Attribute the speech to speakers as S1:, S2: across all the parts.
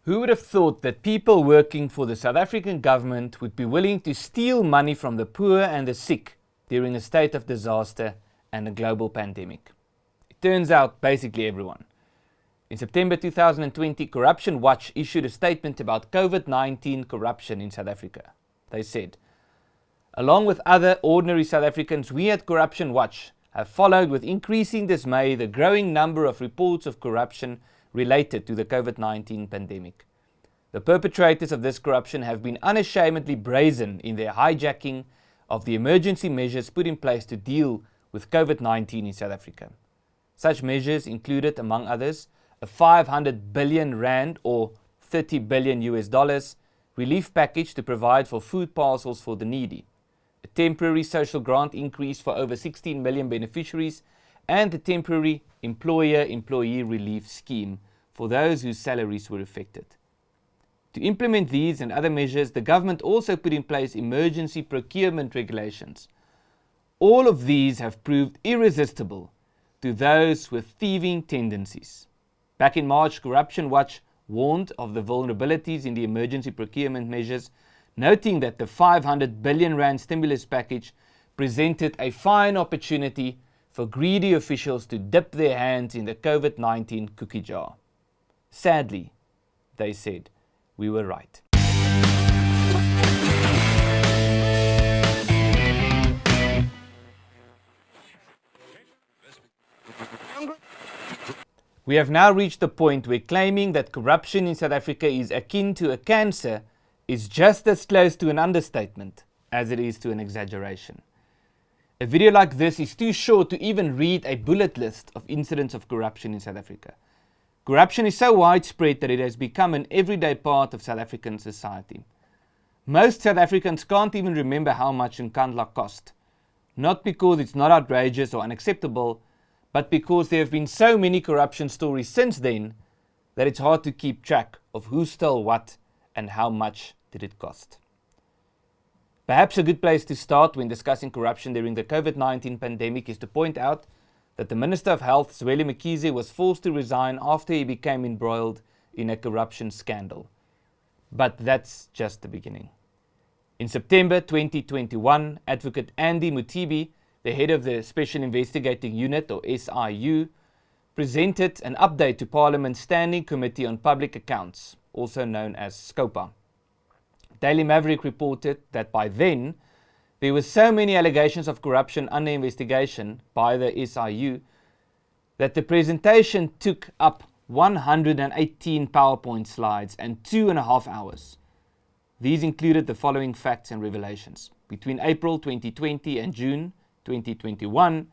S1: Who would have thought that people working for the South African government would be willing to steal money from the poor and the sick during a state of disaster and a global pandemic? It turns out basically everyone. In September 2020, Corruption Watch issued a statement about COVID-19 corruption in South Africa. They said, "Along with other ordinary South Africans, we at Corruption Watch have followed with increasing dismay the growing number of reports of corruption related to the COVID-19 pandemic. The perpetrators of this corruption have been unashamedly brazen in their hijacking of the emergency measures put in place to deal with COVID-19 in South Africa. Such measures included, among others, a 500 billion rand or $30 billion relief package to provide for food parcels for the needy, a temporary social grant increase for over 16 million beneficiaries, and the temporary employer-employee relief scheme for those whose salaries were affected. To implement these and other measures, the government also put in place emergency procurement regulations. All of these have proved irresistible to those with thieving tendencies. Back in March, Corruption Watch warned of the vulnerabilities in the emergency procurement measures, noting that the 500 billion rand stimulus package presented a fine opportunity for greedy officials to dip their hands in the COVID-19 cookie jar. Sadly, they said, we were right." We have now reached the point where claiming that corruption in South Africa is akin to a cancer is just as close to an understatement as it is to an exaggeration. A video like this is too short to even read a bullet list of incidents of corruption in South Africa. Corruption is so widespread that it has become an everyday part of South African society. Most South Africans can't even remember how much Nkandla cost, not because it's not outrageous or unacceptable, but because there have been so many corruption stories since then that it's hard to keep track of who stole what and how much did it cost. Perhaps a good place to start when discussing corruption during the COVID-19 pandemic is to point out that the Minister of Health, Zweli Mkhize, was forced to resign after he became embroiled in a corruption scandal. But that's just the beginning. In September 2021, Advocate Andy Mutibi, the head of the Special Investigating Unit, or SIU, presented an update to Parliament's Standing Committee on Public Accounts, also known as SCOPA. Daily Maverick reported that by then, there were so many allegations of corruption under investigation by the SIU that the presentation took up 118 PowerPoint slides and 2.5 hours. These included the following facts and revelations. Between April 2020 and June 2021,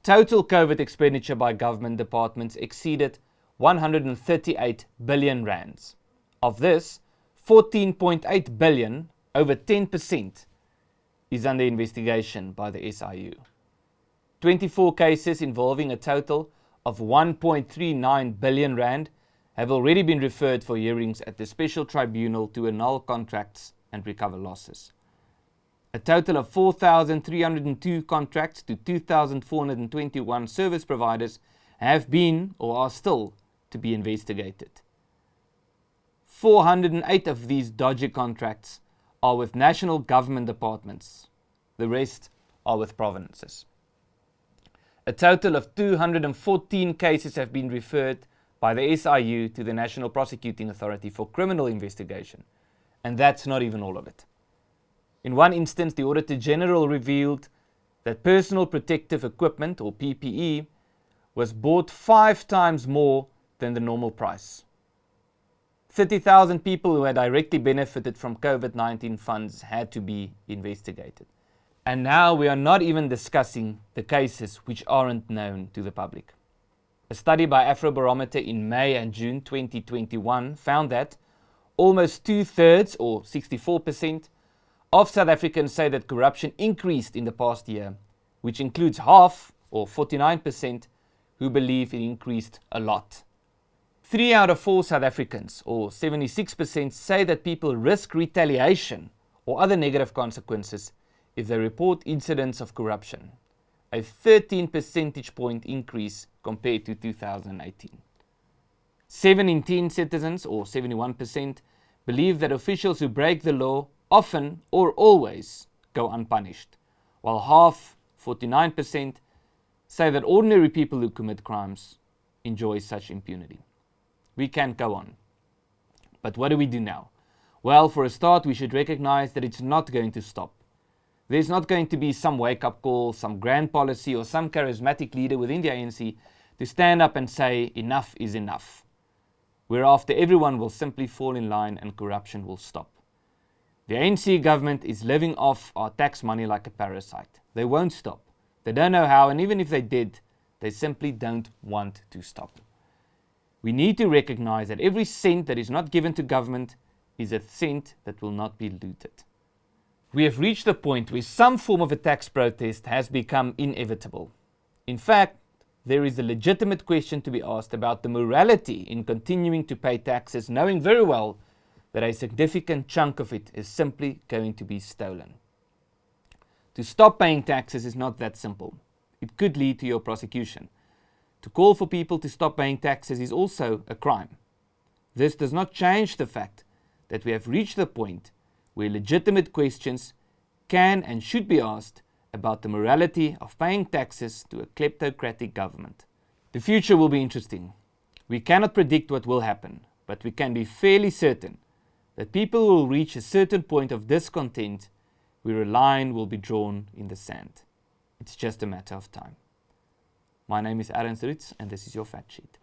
S1: total COVID expenditure by government departments exceeded 138 billion rands. Of this, 14.8 billion, over 10%, is under investigation by the SIU. 24 cases involving a total of 1.39 billion rand have already been referred for hearings at the Special Tribunal to annul contracts and recover losses. A total of 4,302 contracts to 2,421 service providers have been or are still to be investigated. 408 of these dodgy contracts are with national government departments. The rest are with provinces. A total of 214 cases have been referred by the SIU to the National Prosecuting Authority for criminal investigation. And that's not even all of it. In one instance, the Auditor General revealed that personal protective equipment, or PPE, was bought 5 times more than the normal price. 30,000 people who had directly benefited from COVID-19 funds had to be investigated. And now we are not even discussing the cases which aren't known to the public. A study by Afrobarometer in May and June 2021 found that almost 2/3, or 64%, of South Africans say that corruption increased in the past year, which includes half, or 49%, who believe it increased a lot. 3 out of 4 South Africans, or 76%, say that people risk retaliation or other negative consequences if they report incidents of corruption, a 13 percentage point increase compared to 2018. 7 in 10 citizens, or 71%, believe that officials who break the law often or always go unpunished, while half, 49%, say that ordinary people who commit crimes enjoy such impunity. We can't go on. But what do we do now? Well, for a start, we should recognize that it's not going to stop. There's not going to be some wake-up call, some grand policy, or some charismatic leader within the ANC to stand up and say, enough is enough. Whereafter everyone will simply fall in line and corruption will stop. The ANC government is living off our tax money like a parasite. They won't stop. They don't know how, and even if they did, they simply don't want to stop. We need to recognize that every cent that is not given to government is a cent that will not be looted. We have reached the point where some form of a tax protest has become inevitable. In fact, there is a legitimate question to be asked about the morality in continuing to pay taxes, knowing very well that a significant chunk of it is simply going to be stolen. To stop paying taxes is not that simple. It could lead to your prosecution. To call for people to stop paying taxes is also a crime. This does not change the fact that we have reached the point where legitimate questions can and should be asked about the morality of paying taxes to a kleptocratic government. The future will be interesting. We cannot predict what will happen, but we can be fairly certain that people will reach a certain point of discontent where a line will be drawn in the sand. It's just a matter of time. My name is Ernst, and this is your fact sheet.